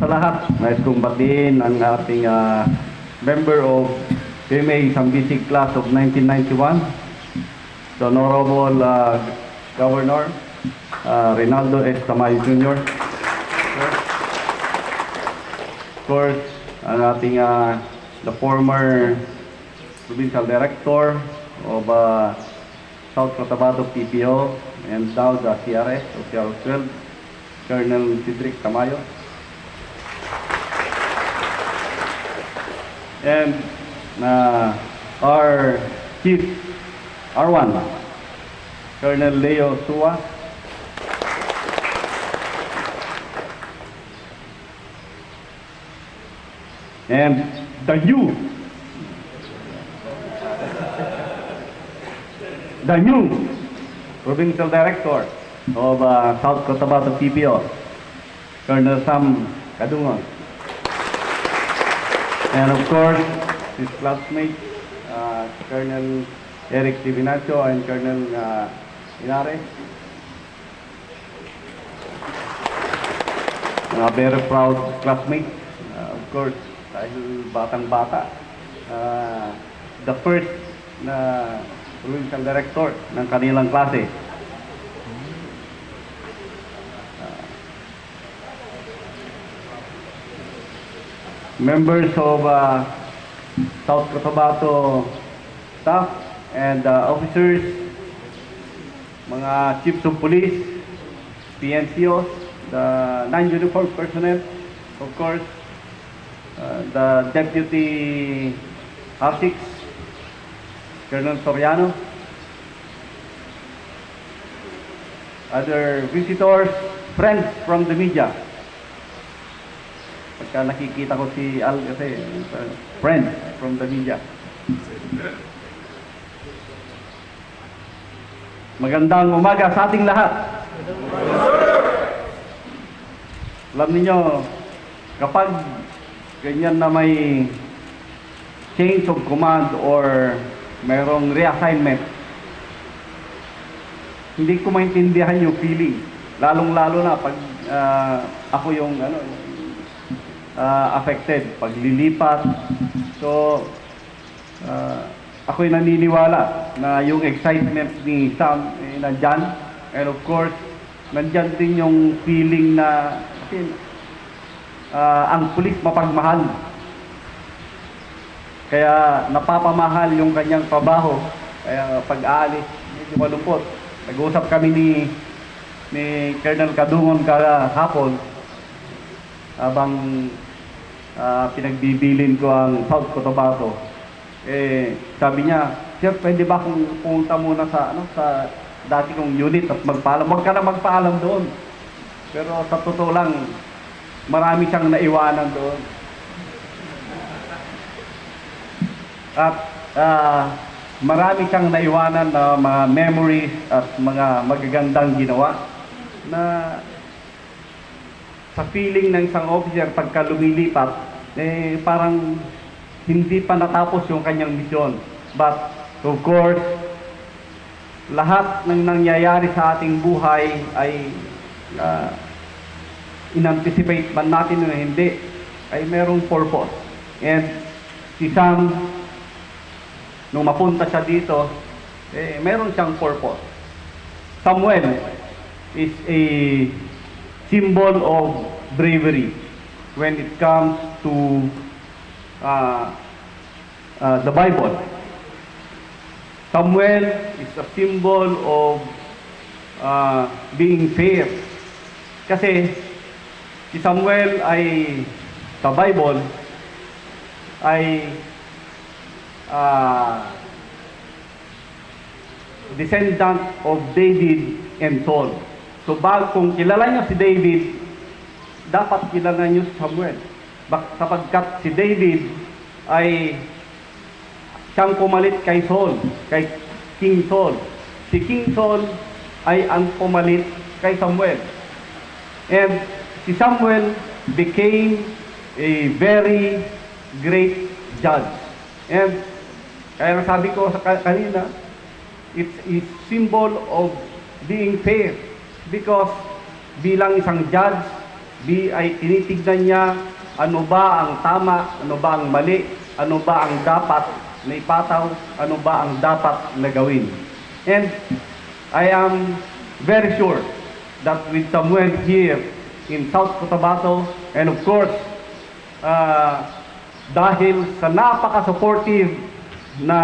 sa lahat. Nais kong batiin ang ating member of PMA Sambisig Class of 1991, the Honorable Governor Reynaldo S. Tamayo Jr. Of course, ang ating the former Provincial Director of South Cotabato PPO and now the CRS of CR12, Colonel Cedric Tamayo. And our Chief R1, Colonel Leo Sua. And the new Provincial Director of South Cotabato PPO, Colonel Sam Kadungon. And of course, his classmate, Colonel Eric Divinacio and Colonel Inares. Very proud classmate. Of course, dahil batang-bata. The first na Provincial Director ng kanilang klase. Members of South Cotabato staff and officers, mga chiefs of police, PNCOs, the non-uniformed personnel, of course, the Deputy R6, Colonel Soriano, other visitors, friends from the media. Pagka nakikita ko si Al kasi, friends from the media. Magandang umaga sa ating lahat. Alam niyo, kapag ganyan na may change of command or mayroong reassignment, hindi ko maintindihan yung feeling. Lalong-lalo na pag ako yung affected, paglilipat. So, ako'y naniniwala na yung excitement ni Sam nandyan. And of course, nandyan din yung feeling na ang pulis mapagmahal. Kaya napapamahal yung kanyang trabaho. Kaya pag-aalis, medyo malungkot. Nag-uusap kami ni Colonel Kadungon kahapon habang pinagbibilin ko ang South Cotabato. Sabi niya, "Sir, pwede ba akong pumunta muna sa dati kong unit at magpaalam?" Huwag ka na magpaalam doon. Pero sa totoo lang, marami siyang naiwanan doon. At marami siyang naiwanan na mga memories at mga magagandang ginawa na sa feeling ng isang officer pagka lumilipat, parang hindi pa natapos yung kanyang misyon. But, of course, lahat ng nangyayari sa ating buhay ay in-anticipate man natin o hindi, ay merong purpose. And si Sam, nung mapunta siya dito, meron siyang purpose. Samuel is a symbol of bravery when it comes to the Bible. Samuel is a symbol of being fair. Kasi si Samuel ay sa Bible ay descendant of David and Saul. So kung kilala niyo si David, dapat kilala niyo si Samuel. Sapagkat si David ay siyang pumalit kay Saul, kay King Saul. Si King Saul ay ang pumalit kay Samuel. And si Samuel became a very great judge. And kaya sabi ko sa kanina, it's a symbol of being fair. Because bilang isang judge, ay tinitignan niya ano ba ang tama, ano ba ang mali, ano ba ang dapat na ipataw, ano ba ang dapat na gawin. And I am very sure that with Samuel here in South Cotabato, and of course, dahil sa napaka-supportive na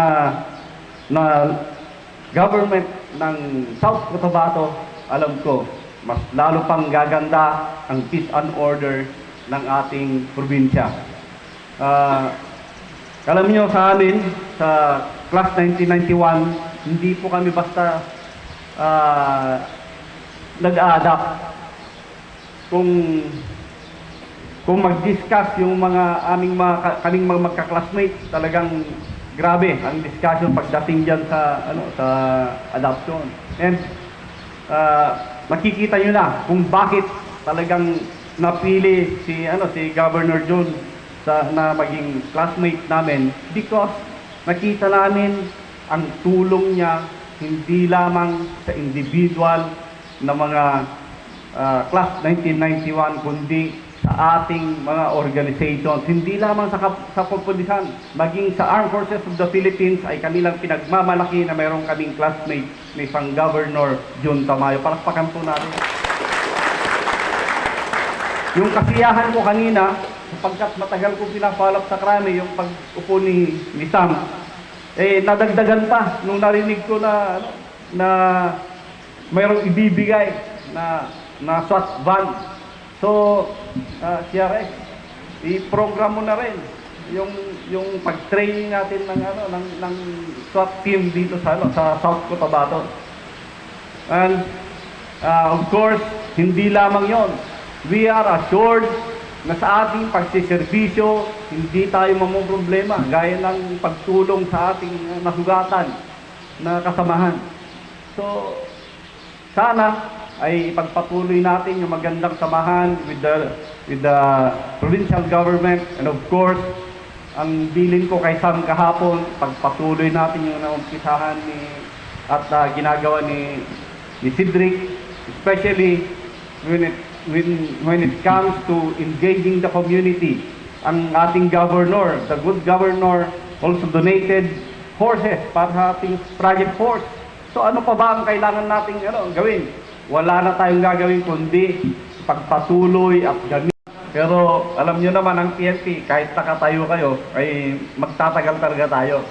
government ng South Cotabato, alam ko, mas lalo pang gaganda ang peace and order ng ating probinsya. Alam niyo sa amin, sa class 1991, hindi po kami basta nag-a-adapt. Kung mag-discuss yung kaming mga magka-classmates, talagang grabe ang discussion pagdating diyan sa adoption. And makikita niyo na kung bakit talagang napili si Governor John na maging classmate namin, because nakita namin ang tulong niya hindi lamang sa individual na mga class 1991, kundi sa ating mga organizations, hindi lamang sa kapulisan, maging sa Armed Forces of the Philippines ay kanilang pinagmamalaki na mayroong kaming classmate ni isang Governor John Tamayo. Palakpakan po natin. Yung kasiyahan ko kanina, sapagkat matagal kong pinapalap sa krami yung pag-upo ni Sam, nadagdagan pa nung narinig ko na mayroong ibibigay na SWAT van. So, CRS, i-program mo na rin yung pag-training natin ng SWAT team dito sa South Cotabato. And of course, hindi lamang 'yon. We are assured na sa ating pagsiservisyo, hindi tayo mamumroblema gaya ng pagtulong sa ating nasugatan na kasamahan. So, sana ay ipagpatuloy natin yung magandang samahan with the provincial government, and of course, ang bilin ko kay Sam kahapon, pagpatuloy natin yung naumpisahan at ginagawa ni Cedric, especially when it comes to engaging the community. Ang ating governor, the good governor, also donated horses para sa ating project force. So ano pa ba ang kailangan nating gawin? Wala na tayong gagawin kundi pagpatuloy at gamit. Pero alam nyo naman ang PNP, kahit nakatayo kayo, ay magtatagal talaga tayo.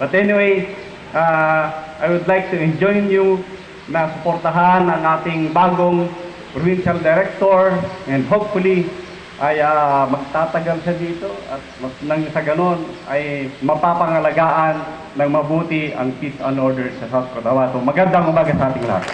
But anyway, I would like to join you na suportahan ang ating bagong provincial director, and hopefully ay magtatagal siya dito at nang sa ganon ay mapapangalagaan ng mabuti ang peace and order sa South Cotabato. Magandang umaga sa ating lahat.